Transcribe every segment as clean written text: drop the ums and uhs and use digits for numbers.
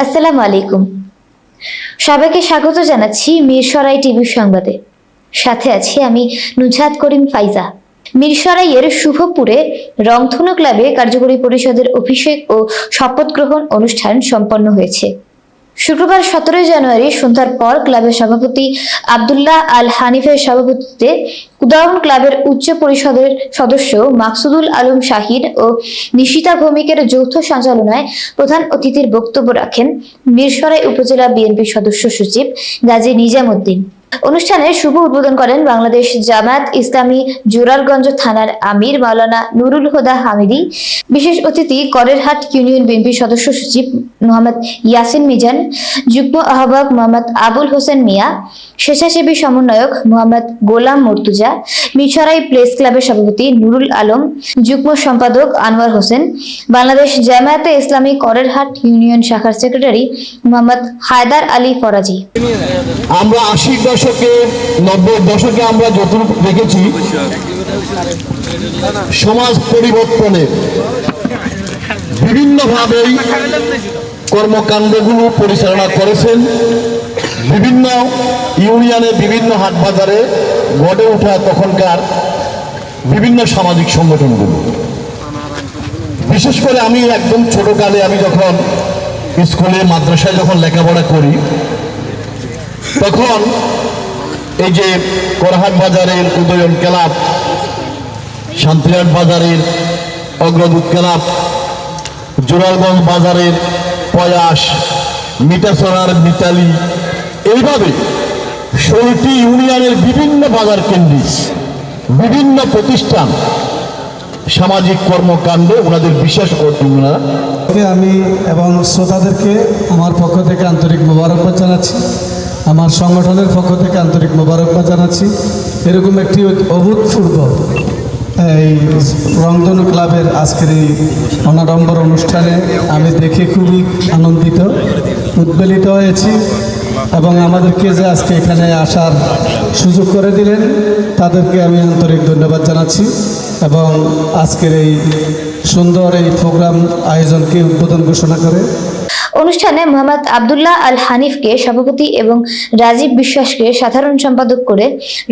আসসালামু আলাইকুম। সবাইকে স্বাগত জানাচ্ছি মিরসরাই টিভি সংবাদে। সাথে আছি আমি নুজহাত করিম ফাইজা। মিরসরাইয়ের শুভপুরে রংধনু ক্লাবে কার্যকরী পরিষদের অভিষেক ও শপথ গ্রহণ অনুষ্ঠান সম্পন্ন হয়েছে। শুক্রবার 17 জানুয়ারি সন্ধ্যার পর ক্লাবের সভাপতি আব্দুল্লাহ আল হানিফের সভাপতিত্বে উদাহরণ ক্লাবের উচ্চ পরিষদের সদস্য মাকসুদুল আলম শাহিন ও নিশিতা ভৌমিকের যৌথ সঞ্চালনায় প্রধান অতিথির বক্তব্য রাখেন মিরসরাই উপজেলা বিএনপি সদস্য সচিব গাজী নিজামউদ্দিন। অনুষ্ঠানের শুভ উদ্বোধন করেন বাংলাদেশ জামায়াত ইসলামী জোরারগঞ্জ থানার আমির মাওলানা নুরুল হুদা হামিদি। বিশেষ অতিথি করেরহাট ইউনিয়ন বিএনপি সদস্য সচিব মোহাম্মদ ইয়াসিন মিজান, যুগ্ম আহ্বায়ক মোহাম্মদ আবুল হোসেন মিয়া, স্বেচ্ছাসেবী সমন্বয়ক মোহাম্মদ গোলাম মুর্তুজা, মিরসরাই প্রেস ক্লাবের সভাপতি নুরুল আলম, যুগ্ম সম্পাদক আনোয়ার হোসেন, বাংলাদেশ জামায়াতে ইসলামী করেরহাট ইউনিয়ন শাখার সেক্রেটারি মোহাম্মদ হায়দার আলী ফরাজি। আমরা 80 দশকে 90 দশকে আমরা যতটুকু দেখেছি সমাজ পরিবর্তনের বিভিন্নভাবেই কর্মকাণ্ডগুলো পরিচালনা করেছেন। বিভিন্ন ইউনিয়নে বিভিন্ন হাট বাজারে গড়ে ওঠা তখনকার বিভিন্ন সামাজিক সংগঠনগুলো। বিশেষ করে আমি একদম ছোটকালে আমি যখন স্কুলে মাদ্রাসায় যখন লেখাপড়া করি তখন এই যে করহাট বাজারের উদয়ন ক্লাব, শান্তিহাট বাজারের অগ্রদূত ক্লাব, জোরারগঞ্জ বাজারের পয়াস, মিঠাছড়ার মিতালি, এইভাবে 16টি ইউনিয়নের বিভিন্ন বাজার কেন্দ্রিক বিভিন্ন প্রতিষ্ঠান সামাজিক কর্মকাণ্ডে ওনাদের বিশেষ ওনারা। আমি এবং শ্রোতাদেরকে আমার পক্ষ থেকে আন্তরিক মোবারকবাদ জানাচ্ছি, আমার সংগঠনের পক্ষ থেকে আন্তরিক মোবারকবাদ জানাচ্ছি। এরকম একটি অভূতপূর্ব এই রংধনু ক্লাবের আজকের এই অনাড়ম্বর অনুষ্ঠানে আমি দেখে খুবই আনন্দিত, উদ্বেলিত হয়েছি এবং আমাদেরকে যে আজকে এখানে আসার সুযোগ করে দিলেন তাদেরকে আমি আন্তরিক ধন্যবাদ জানাচ্ছি এবং আজকের এই সুন্দর এই প্রোগ্রাম আয়োজনকে উদ্বোধন ঘোষণা করে অনুষ্ঠানে মোহাম্মদ আব্দুল্লাহ আল হানিফকে সভাপতি এবং রাজীব বিশ্বাসকে সাধারণ সম্পাদক করে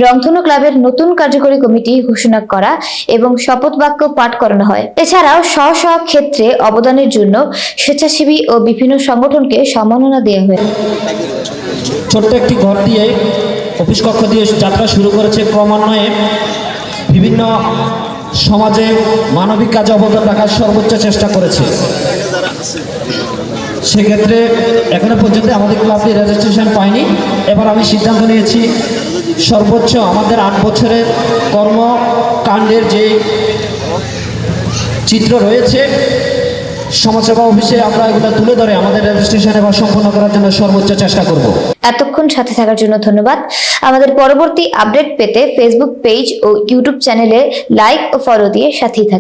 রংধনু ক্লাবের নতুন কার্যকরী কমিটি ঘোষণা করা এবং শপথ বাক্য পাঠ করানো হয়। এছাড়াও স্ব স্ব ক্ষেত্রে অবদানের জন্য স্বেচ্ছাসেবী ও বিভিন্ন সংগঠনকে সম্মাননা দেওয়া হয়। ছোট্ট একটি ঘর দিয়ে অফিস কক্ষ দিয়ে যাত্রা শুরু করেছে, ক্রমান্বয়ে বিভিন্ন সমাজে মানবিক কাজে অবদান রাখার সর্বোচ্চ চেষ্টা করেছে। সেক্ষেত্রে এখনো পর্যন্ত আমাদের ক্লাবটি রেজিস্ট্রেশন পায়নি। এবার আমি সিদ্ধান্ত নিয়েছি সর্বোচ্চ আমাদের 8 বছরের কর্মকাণ্ডের যে চিত্র রয়েছে সমাজসেবা অফিসে আমরা এগুলো তুলে ধরে আমাদের রেজিস্ট্রেশন এবার সম্পন্ন করার জন্য সর্বোচ্চ চেষ্টা করব। এতক্ষণ সাথে থাকার জন্য ধন্যবাদ। আমাদের পরবর্তী আপডেট পেতে ফেসবুক পেজ ও ইউটিউব চ্যানেলে লাইক ও ফলো দিয়ে সাথেই থাকুন।